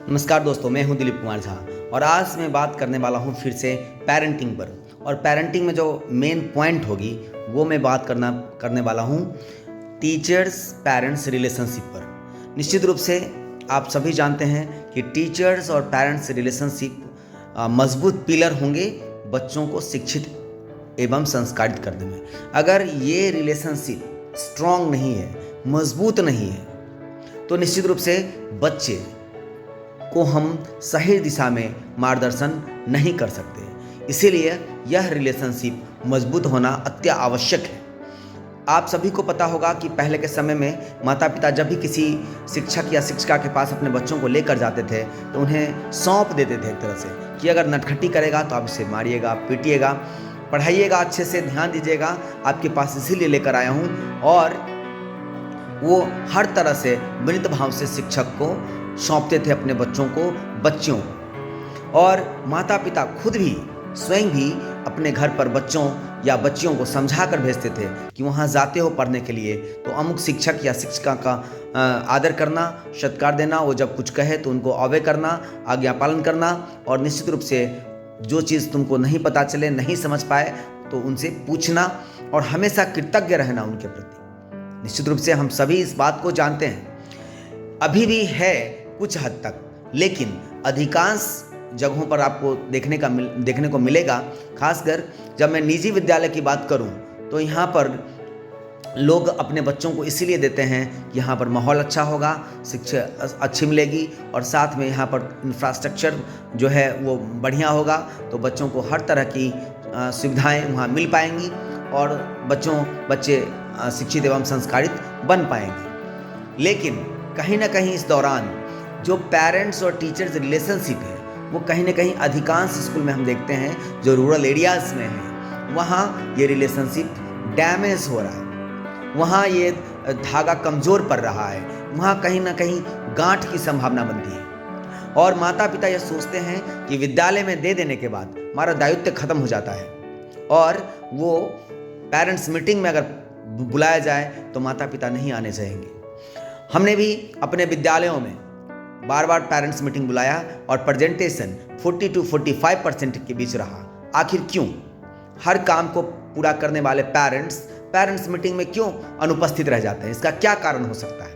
नमस्कार दोस्तों, मैं हूं दिलीप कुमार झा और आज मैं बात करने वाला हूं फिर से पेरेंटिंग पर। और पेरेंटिंग में जो मेन पॉइंट होगी वो मैं बात करने वाला हूं टीचर्स पेरेंट्स रिलेशनशिप पर। निश्चित रूप से आप सभी जानते हैं कि टीचर्स और पेरेंट्स रिलेशनशिप मजबूत पिलर होंगे बच्चों को शिक्षित एवं संस्कारित करने में। अगर ये रिलेशनशिप स्ट्रांग नहीं है, मजबूत नहीं है, तो निश्चित रूप से बच्चे को हम सही दिशा में मार्गदर्शन नहीं कर सकते। इसीलिए यह रिलेशनशिप मजबूत होना अति आवश्यक है। आप सभी को पता होगा कि पहले के समय में माता पिता जब भी किसी शिक्षक या शिक्षिका के पास अपने बच्चों को लेकर जाते थे तो उन्हें सौंप देते थे एक तरह से कि अगर नटखटी करेगा तो आप इसे मारिएगा, पीटिएगा, पढ़ाइएगा, अच्छे से ध्यान दीजिएगा, आपके पास इसीलिए लेकर आया हूँ। और वो हर तरह से विनीत भाव से शिक्षक को सौंपते थे अपने बच्चों। और माता पिता खुद भी स्वयं भी अपने घर पर बच्चों या बच्चियों को समझा कर भेजते थे कि वहाँ जाते हो पढ़ने के लिए तो अमुक शिक्षक या शिक्षिका का आदर करना, सत्कार देना, वो जब कुछ कहे तो उनको अवय करना, आज्ञा पालन करना, और निश्चित रूप से जो चीज़ तुमको नहीं पता चले, नहीं समझ पाए तो उनसे पूछना और हमेशा कृतज्ञ रहना उनके प्रति। निश्चित रूप से हम सभी इस बात को जानते हैं, अभी भी है कुछ हद तक, लेकिन अधिकांश जगहों पर आपको देखने को मिलेगा। खासकर जब मैं निजी विद्यालय की बात करूं तो यहाँ पर लोग अपने बच्चों को इसीलिए देते हैं कि यहाँ पर माहौल अच्छा होगा, शिक्षा अच्छी मिलेगी और साथ में यहाँ पर इंफ्रास्ट्रक्चर जो है वो बढ़िया होगा, तो बच्चों को हर तरह की सुविधाएं वहाँ मिल पाएंगी और बच्चे शिक्षित एवं संस्कारित बन पाएंगे। लेकिन कहीं ना कहीं इस दौरान जो पेरेंट्स और टीचर्स रिलेशनशिप है वो कहीं ना कहीं अधिकांश स्कूल में हम देखते हैं जो रूरल एरियाज़ में है, वहाँ ये रिलेशनशिप डैमेज हो रहा है, वहाँ ये धागा कमज़ोर पड़ रहा है, वहाँ कहीं ना कहीं गांठ की संभावना बनती है। और माता पिता ये सोचते हैं कि विद्यालय में दे देने के बाद हमारा दायित्व खत्म हो जाता है और वो पेरेंट्स मीटिंग में अगर बुलाया जाए तो माता पिता नहीं आने चाहेंगे। हमने भी अपने विद्यालयों में बार बार पेरेंट्स मीटिंग बुलाया और प्रेजेंटेशन 40 to 45% के बीच रहा। आखिर क्यों? हर काम को पूरा करने वाले पेरेंट्स मीटिंग में क्यों अनुपस्थित रह जाते हैं? इसका क्या कारण हो सकता है?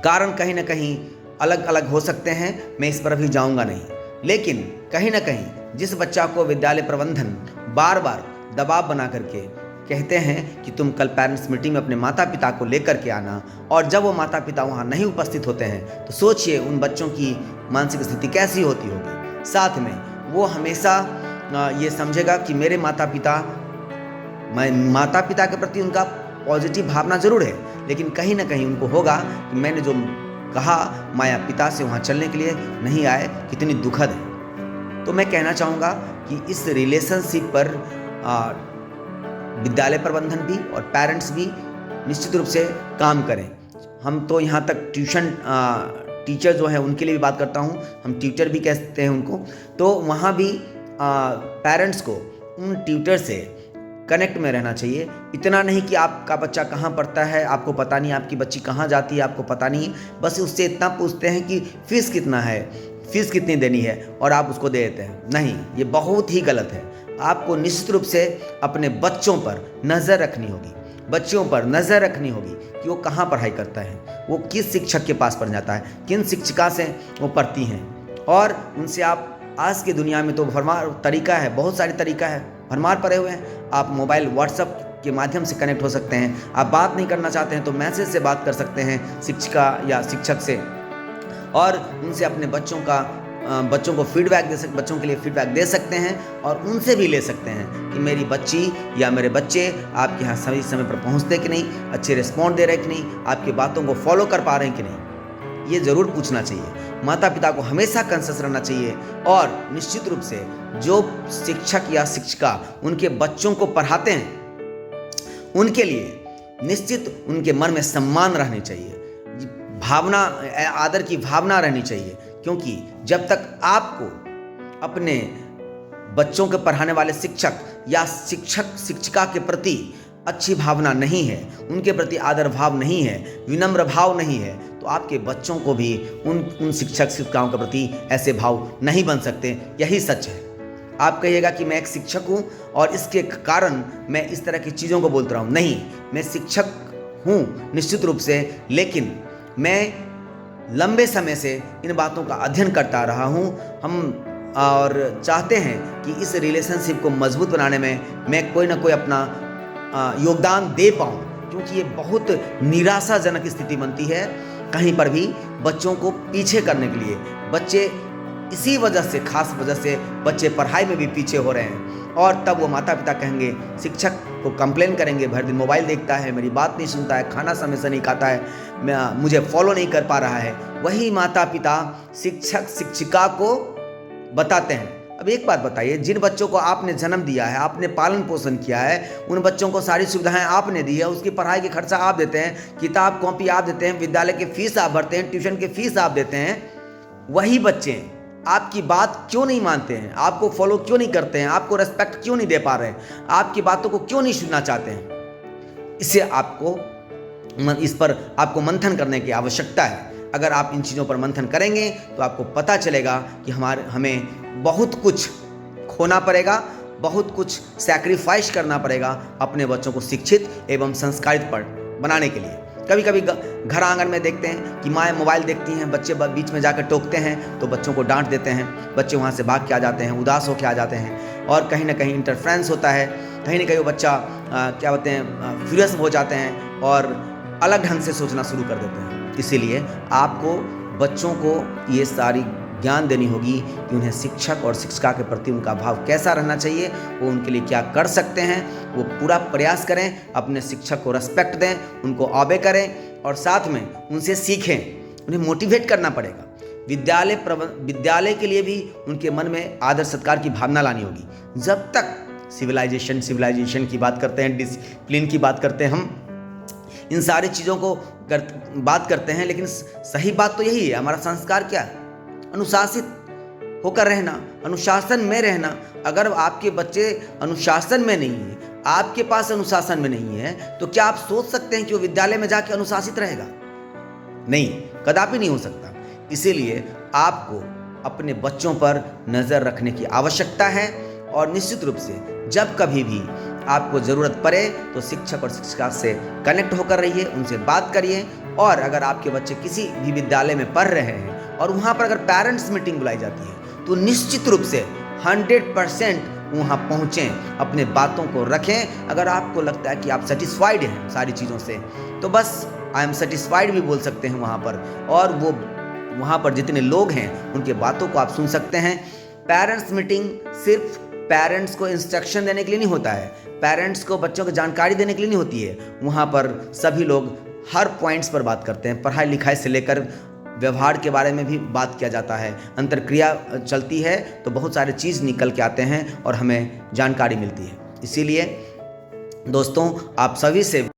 कारण कहीं ना कहीं अलग अलग हो सकते हैं, मैं इस पर अभी जाऊंगा नहीं, लेकिन कहीं ना कहीं जिस बच्चा को विद्यालय प्रबंधन बार बार दबाव बना करके कहते हैं कि तुम कल पेरेंट्स मीटिंग में अपने माता पिता को लेकर के आना, और जब वो माता पिता वहाँ नहीं उपस्थित होते हैं तो सोचिए उन बच्चों की मानसिक स्थिति कैसी होती होगी। साथ में वो हमेशा ये समझेगा कि मेरे माता पिता के प्रति उनका पॉजिटिव भावना जरूर है, लेकिन कहीं ना कहीं उनको होगा कि मैंने जो कहा माया पिता से वहाँ चलने के लिए नहीं आए, कितनी दुखद है। तो मैं कहना चाहूँगा कि इस रिलेशनशिप पर विद्यालय प्रबंधन भी और पेरेंट्स भी निश्चित रूप से काम करें। हम तो यहाँ तक टीचर जो है उनके लिए भी बात करता हूँ, हम ट्यूटर भी कहते हैं उनको, तो वहाँ भी पेरेंट्स को उन ट्यूटर से कनेक्ट में रहना चाहिए। इतना नहीं कि आपका बच्चा कहाँ पढ़ता है आपको पता नहीं, आपकी बच्ची कहाँ जाती है आपको पता नहीं, बस उससे इतना पूछते हैं कि फीस कितना है, फीस कितनी देनी है, और आप उसको दे देते हैं। नहीं, ये बहुत ही गलत है। आपको निश्चित रूप से अपने बच्चों पर नज़र रखनी होगी कि वो कहाँ पढ़ाई करता है, वो किस शिक्षक के पास पढ़ जाता है, किन शिक्षिका से वो पढ़ती हैं, और उनसे आप आज की दुनिया में तो भरमार तरीका है, बहुत सारी तरीका है, भरमार पड़े हुए हैं। आप मोबाइल व्हाट्सएप के माध्यम से कनेक्ट हो सकते हैं। आप बात नहीं करना चाहते हैं तो मैसेज से बात कर सकते हैं शिक्षिका या शिक्षक से, और उनसे अपने बच्चों को बच्चों के लिए फीडबैक दे सकते हैं और उनसे भी ले सकते हैं कि मेरी बच्ची या मेरे बच्चे आपके यहाँ सही समय पर पहुँचते कि नहीं, अच्छे रिस्पॉन्ड दे रहे कि नहीं, आपकी बातों को फॉलो कर पा रहे हैं कि नहीं, ये ज़रूर पूछना चाहिए। माता पिता को हमेशा कॉन्शियस रहना चाहिए और निश्चित रूप से जो शिक्षक या शिक्षिका उनके बच्चों को पढ़ाते हैं उनके लिए निश्चित उनके मन में सम्मान रहनी चाहिए, आदर की भावना रहनी चाहिए, क्योंकि जब तक आपको अपने बच्चों के पढ़ाने वाले शिक्षक या शिक्षिका के प्रति अच्छी भावना नहीं है, उनके प्रति आदर भाव नहीं है, विनम्र भाव नहीं है, तो आपके बच्चों को भी उन शिक्षक शिक्षिकाओं के प्रति ऐसे भाव नहीं बन सकते। यही सच है। आप कहिएगा कि मैं एक शिक्षक हूँ और इसके कारण मैं इस तरह की चीज़ों को बोलता रहा हूँ। नहीं, मैं शिक्षक हूँ निश्चित रूप से, लेकिन मैं लंबे समय से इन बातों का अध्ययन करता रहा हूँ। हम और चाहते हैं कि इस रिलेशनशिप को मजबूत बनाने में मैं कोई ना कोई अपना योगदान दे पाऊँ, क्योंकि ये बहुत निराशाजनक स्थिति बनती है कहीं पर भी बच्चों को पीछे करने के लिए। बच्चे इसी वजह से, खास वजह से बच्चे पढ़ाई में भी पीछे हो रहे हैं, और तब वो माता पिता कहेंगे, शिक्षक को कंप्लेन करेंगे, भर दिन मोबाइल देखता है, मेरी बात नहीं सुनता है, खाना समय से नहीं खाता है, मुझे फॉलो नहीं कर पा रहा है। वही माता पिता शिक्षक शिक्षिका को बताते हैं। अब एक बात बताइए, जिन बच्चों को आपने जन्म दिया है, आपने पालन पोषण किया है, उन बच्चों को सारी सुविधाएं आपने दी है, उसकी पढ़ाई के खर्चा आप देते हैं, किताब कॉपी आप देते हैं, विद्यालय की फीस आप भरते हैं, ट्यूशन की फीस आप देते हैं, वही बच्चे आपकी बात क्यों नहीं मानते हैं, आपको फॉलो क्यों नहीं करते हैं, आपको रेस्पेक्ट क्यों नहीं दे पा रहे हैं, आपकी बातों को क्यों नहीं सुनना चाहते हैं? इससे इस पर आपको मंथन करने की आवश्यकता है। अगर आप इन चीज़ों पर मंथन करेंगे तो आपको पता चलेगा कि हमें बहुत कुछ खोना पड़ेगा, बहुत कुछ सैक्रिफाइस करना पड़ेगा अपने बच्चों को शिक्षित एवं संस्कारित बनाने के लिए। कभी कभी घर आंगन में देखते हैं कि माएँ मोबाइल देखती हैं, बच्चे बीच में जाकर टोकते हैं तो बच्चों को डांट देते हैं, बच्चे वहाँ से भाग के आ जाते हैं, उदास होकर आ जाते हैं, और कहीं ना कहीं इंटरफ्रेंस होता है, कहीं ना कहीं वो बच्चा क्या बोलते हैं, फ्यूरियस हो जाते हैं और अलग ढंग से सोचना शुरू कर देते हैं। इसीलिए आपको बच्चों को ये सारी ज्ञान देनी होगी कि उन्हें शिक्षक और शिक्षिका के प्रति उनका भाव कैसा रहना चाहिए, वो उनके लिए क्या कर सकते हैं, वो पूरा प्रयास करें, अपने शिक्षक को रेस्पेक्ट दें, उनको ऑबे करें और साथ में उनसे सीखें। उन्हें मोटिवेट करना पड़ेगा। विद्यालय के लिए भी उनके मन में आदर सत्कार की भावना लानी होगी। जब तक सिविलाइजेशन की बात करते हैं, डिसिप्लिन की बात करते हैं, हम इन सारी चीज़ों को बात करते हैं, लेकिन सही बात तो यही है। हमारा संस्कार क्या है? अनुशासित होकर रहना, अनुशासन में रहना। अगर आपके बच्चे अनुशासन में नहीं है, आपके पास अनुशासन में नहीं है, तो क्या आप सोच सकते हैं कि वो विद्यालय में जाके अनुशासित रहेगा? नहीं, कदापि नहीं हो सकता। इसीलिए आपको अपने बच्चों पर नज़र रखने की आवश्यकता है, और निश्चित रूप से जब कभी भी आपको ज़रूरत पड़े तो शिक्षक और शिक्षिका से कनेक्ट होकर रहिए, उनसे बात करिए। और अगर आपके बच्चे किसी भी विद्यालय में पढ़ रहे हैं और वहाँ पर अगर पेरेंट्स मीटिंग बुलाई जाती है, तो निश्चित रूप से 100% वहाँ पहुँचें, अपने बातों को रखें। अगर आपको लगता है कि आप सेटिस्फाइड हैं सारी चीज़ों से, तो बस आई एम सेटिस्फाइड भी बोल सकते हैं वहाँ पर, और वो वहाँ पर जितने लोग हैं उनके बातों को आप सुन सकते हैं। पेरेंट्स मीटिंग सिर्फ पेरेंट्स को इंस्ट्रक्शन देने के लिए नहीं होता है, पेरेंट्स को बच्चों को जानकारी देने के लिए नहीं होती है। वहाँ पर सभी लोग हर पॉइंट्स पर बात करते हैं, पढ़ाई लिखाई से लेकर व्यवहार के बारे में भी बात किया जाता है, अंतर्क्रिया चलती है, तो बहुत सारे चीज़ निकल के आते हैं और हमें जानकारी मिलती है। इसीलिए दोस्तों, आप सभी से